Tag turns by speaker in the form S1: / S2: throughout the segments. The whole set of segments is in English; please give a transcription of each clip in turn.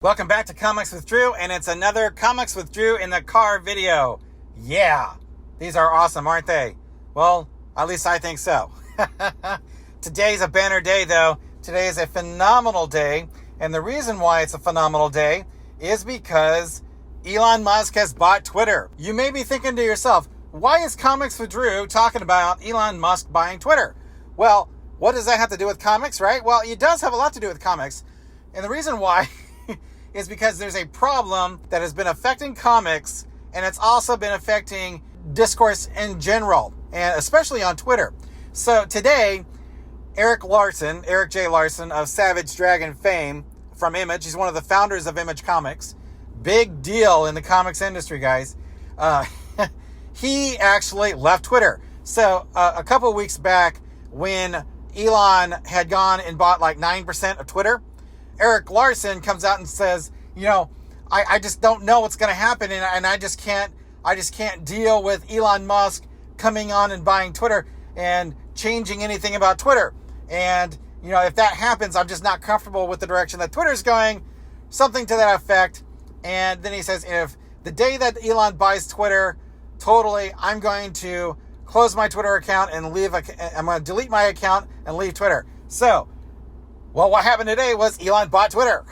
S1: Welcome back to Comics with Drew, and it's another Comics with Drew in the car video. Yeah, these are awesome, aren't they? Well, at least I think so. Today's a banner day, though. Today is a phenomenal day, and the reason why it's a phenomenal day is because Elon Musk has bought Twitter. You may be thinking to yourself, why is Comics with Drew talking about Elon Musk buying Twitter? Well, what does that have to do with comics, right? Well, it does have a lot to do with comics, and the reason why is because there's a problem that has been affecting comics, and it's also been affecting discourse in general, and especially on Twitter. So today, Eric J. Larson of Savage Dragon fame from Image, he's one of the founders of Image Comics, big deal in the comics industry, guys. He actually left Twitter. So a couple of weeks back, when Elon had gone and bought like 9% of Twitter, Eric Larson comes out and says, I just don't know what's going to happen, and I just can't deal with Elon Musk coming on and buying Twitter and changing anything about Twitter. And, if that happens, I'm just not comfortable with the direction that Twitter's going, something to that effect. And then he says, if the day that Elon buys Twitter, totally, I'm going to close my Twitter account and I'm going to delete my account and leave Twitter. So, well, what happened today was Elon bought Twitter.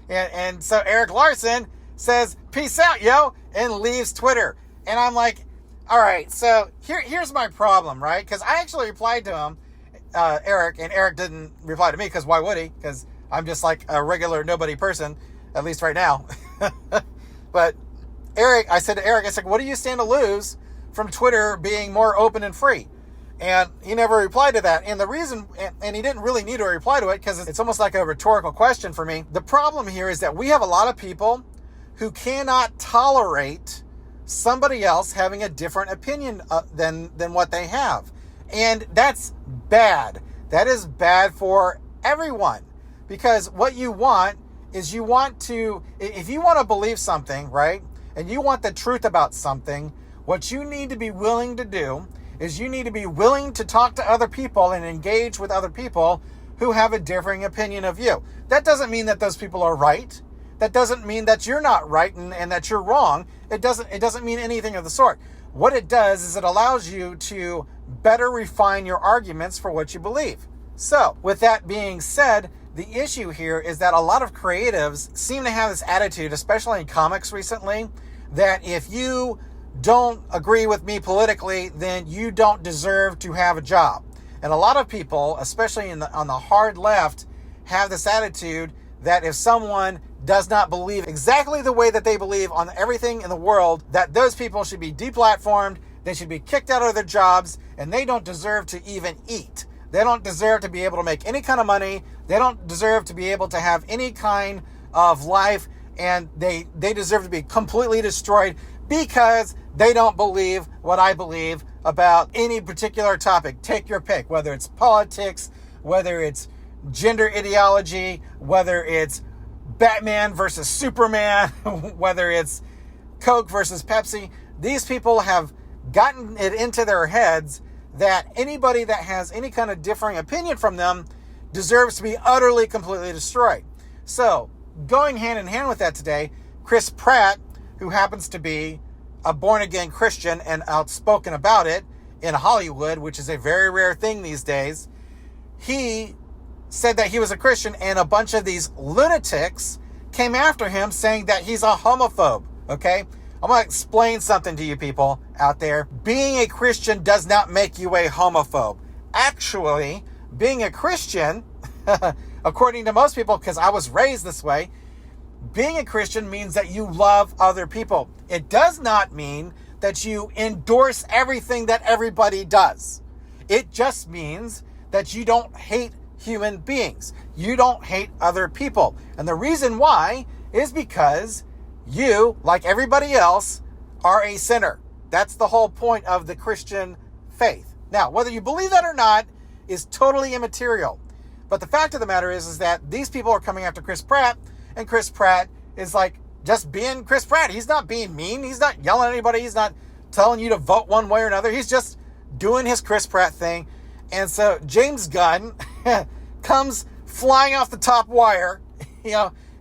S1: and so Eric Larson says, peace out, yo, and leaves Twitter. And I'm like, all right, so here's my problem, right? Because I actually replied to him, Eric, and Eric didn't reply to me, because why would he? Because I'm just like a regular nobody person, at least right now. But I said to Eric, what do you stand to lose from Twitter being more open and free? And he never replied to that. And the reason, and he didn't really need to reply to it, because it's almost like a rhetorical question for me. The problem here is that we have a lot of people who cannot tolerate somebody else having a different opinion than what they have. And that's bad. That is bad for everyone. Because what you want is if you want to believe something, right, and you want the truth about something, what you need to be willing to do is you need to be willing to talk to other people and engage with other people who have a differing opinion of you. That doesn't mean that those people are right. That doesn't mean that you're not right and that you're wrong. It doesn't mean anything of the sort. What it does is it allows you to better refine your arguments for what you believe. So, with that being said, the issue here is that a lot of creatives seem to have this attitude, especially in comics recently, that if you don't agree with me politically, then you don't deserve to have a job. And a lot of people, especially on the hard left, have this attitude that if someone does not believe exactly the way that they believe on everything in the world, that those people should be deplatformed, they should be kicked out of their jobs, and they don't deserve to even eat. They don't deserve to be able to make any kind of money. They don't deserve to be able to have any kind of life, and they deserve to be completely destroyed because they don't believe what I believe about any particular topic. Take your pick, whether it's politics, whether it's gender ideology, whether it's Batman versus Superman, whether it's Coke versus Pepsi. These people have gotten it into their heads that anybody that has any kind of differing opinion from them deserves to be utterly, completely destroyed. So, going hand in hand with that today, Chris Pratt, who happens to be a born-again Christian and outspoken about it in Hollywood, which is a very rare thing these days, he said that he was a Christian, and a bunch of these lunatics came after him saying that he's a homophobe, okay? I'm going to explain something to you people out there. Being a Christian does not make you a homophobe. Actually, being a Christian, according to most people, because I was raised this way, being a Christian means that you love other people. It does not mean that you endorse everything that everybody does. It just means that you don't hate human beings. You don't hate other people. And the reason why is because you, like everybody else, are a sinner. That's the whole point of the Christian faith. Now, whether you believe that or not is totally immaterial. But the fact of the matter is that these people are coming after Chris Pratt, and Chris Pratt is like just being Chris Pratt. He's not being mean. He's not yelling at anybody. He's not telling you to vote one way or another. He's just doing his Chris Pratt thing. And so James Gunn comes flying off the top wire,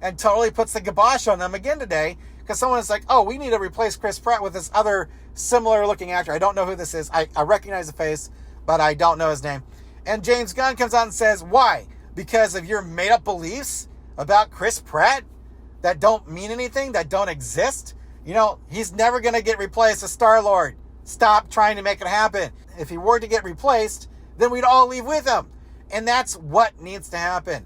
S1: and totally puts the kibosh on them again today because someone is like, oh, we need to replace Chris Pratt with this other similar looking actor. I don't know who this is. I recognize the face, but I don't know his name. And James Gunn comes out and says, why? Because of your made up beliefs about Chris Pratt that don't mean anything, that don't exist? You know, he's never going to get replaced as Star-Lord. Stop trying to make it happen. If he were to get replaced, then we'd all leave with him. And that's what needs to happen.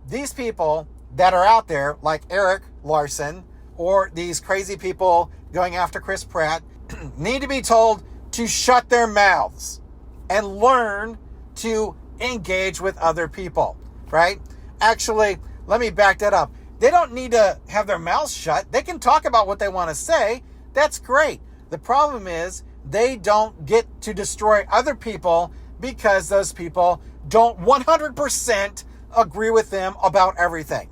S1: These people that are out there, like Eric Larson, or these crazy people going after Chris Pratt, need to be told to shut their mouths and learn to engage with other people, right? Actually, let me back that up. They don't need to have their mouths shut. They can talk about what they want to say. That's great. The problem is they don't get to destroy other people because those people don't 100% agree with them about everything.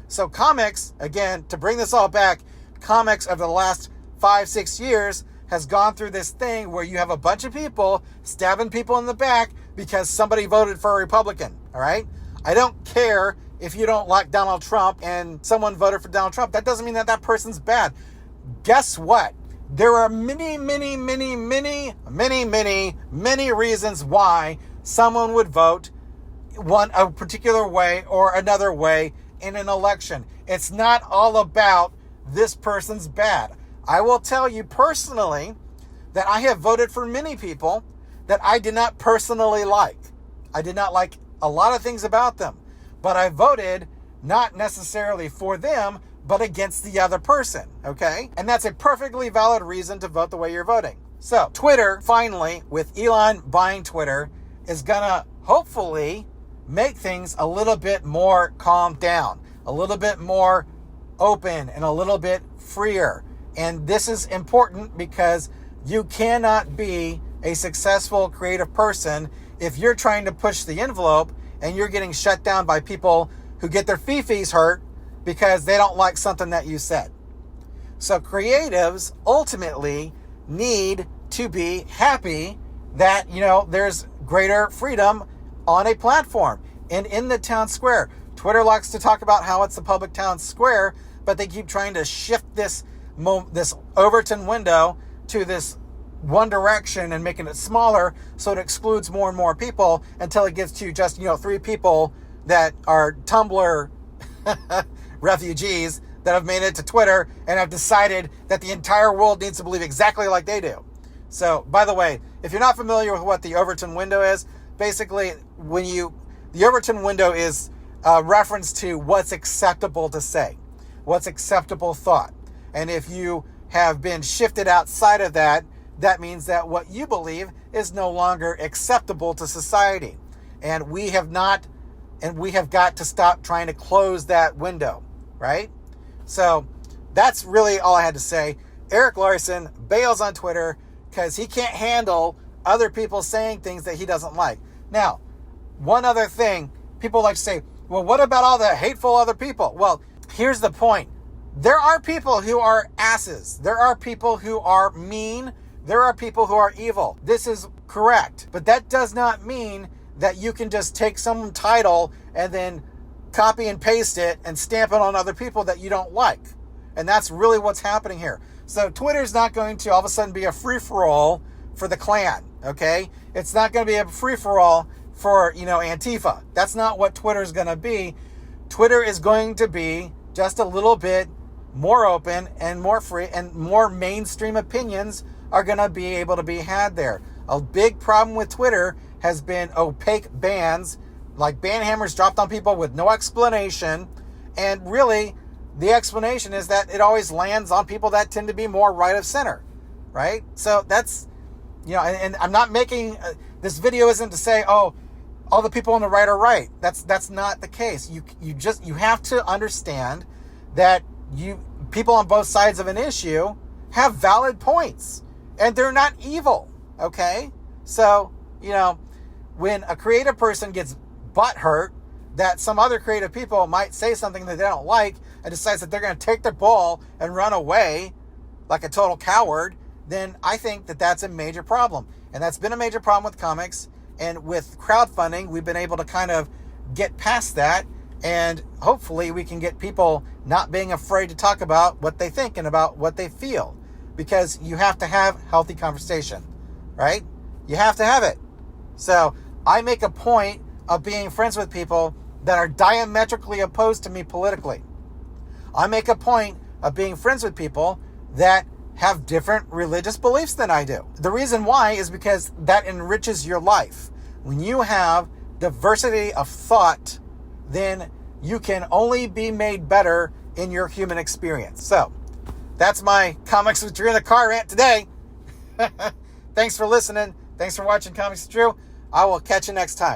S1: So comics, again, to bring this all back, comics over the last 5-6 years has gone through this thing where you have a bunch of people stabbing people in the back because somebody voted for a Republican, all right? I don't care if you don't like Donald Trump and someone voted for Donald Trump. That doesn't mean that that person's bad. Guess what? There are many reasons why someone would vote a particular way or another way in an election. It's not all about this person's bad. I will tell you personally that I have voted for many people that I did not personally like. I did not like a lot of things about them, but I voted not necessarily for them, but against the other person, okay? And that's a perfectly valid reason to vote the way you're voting. So Twitter, finally, with Elon buying Twitter, is gonna hopefully make things a little bit more calmed down, a little bit more open, and a little bit freer. And this is important because you cannot be a successful creative person if you're trying to push the envelope and you're getting shut down by people who get their fifis hurt because they don't like something that you said. So creatives ultimately need to be happy that, you know, there's greater freedom on a platform and in the town square. Twitter likes to talk about how it's the public town square, but they keep trying to shift this Overton window to this one direction and making it smaller so it excludes more and more people until it gets to just, 3 people that are Tumblr refugees that have made it to Twitter and have decided that the entire world needs to believe exactly like they do. So, by the way, if you're not familiar with what the Overton Window is, basically the Overton Window is a reference to what's acceptable to say, what's acceptable thought. And if you have been shifted outside of that, that means that what you believe is no longer acceptable to society. And we have got to stop trying to close that window, right? So that's really all I had to say. Eric Larson bails on Twitter because he can't handle other people saying things that he doesn't like. Now, one other thing, people like to say, well, what about all the hateful other people? Well, here's the point. There are people who are asses. There are people who are mean. There are people who are evil. This is correct. But that does not mean that you can just take some title and then copy and paste it and stamp it on other people that you don't like. And that's really what's happening here. So Twitter's not going to all of a sudden be a free-for-all for the Klan, okay? It's not going to be a free-for-all for, Antifa. That's not what Twitter's going to be. Twitter is going to be just a little bit more open and more free, and more mainstream opinions are going to be able to be had there. A big problem with Twitter has been opaque bans, like ban hammers dropped on people with no explanation. And really, the explanation is that it always lands on people that tend to be more right of center, right? So that's, and I'm not making, this video isn't to say, oh, all the people on the right are right. That's not the case. You have to understand that people on both sides of an issue have valid points and they're not evil. Okay. So, when a creative person gets butthurt that some other creative people might say something that they don't like and decides that they're going to take their ball and run away like a total coward, then I think that that's a major problem. And that's been a major problem with comics. And with crowdfunding, we've been able to kind of get past that And hopefully we can get people not being afraid to talk about what they think and about what they feel. Because you have to have healthy conversation, right? You have to have it. So I make a point of being friends with people that are diametrically opposed to me politically. I make a point of being friends with people that have different religious beliefs than I do. The reason why is because that enriches your life. When you have diversity of thought, then you can only be made better in your human experience. So that's my Comics with Drew in the car rant today. Thanks for listening. Thanks for watching Comics with Drew. I will catch you next time.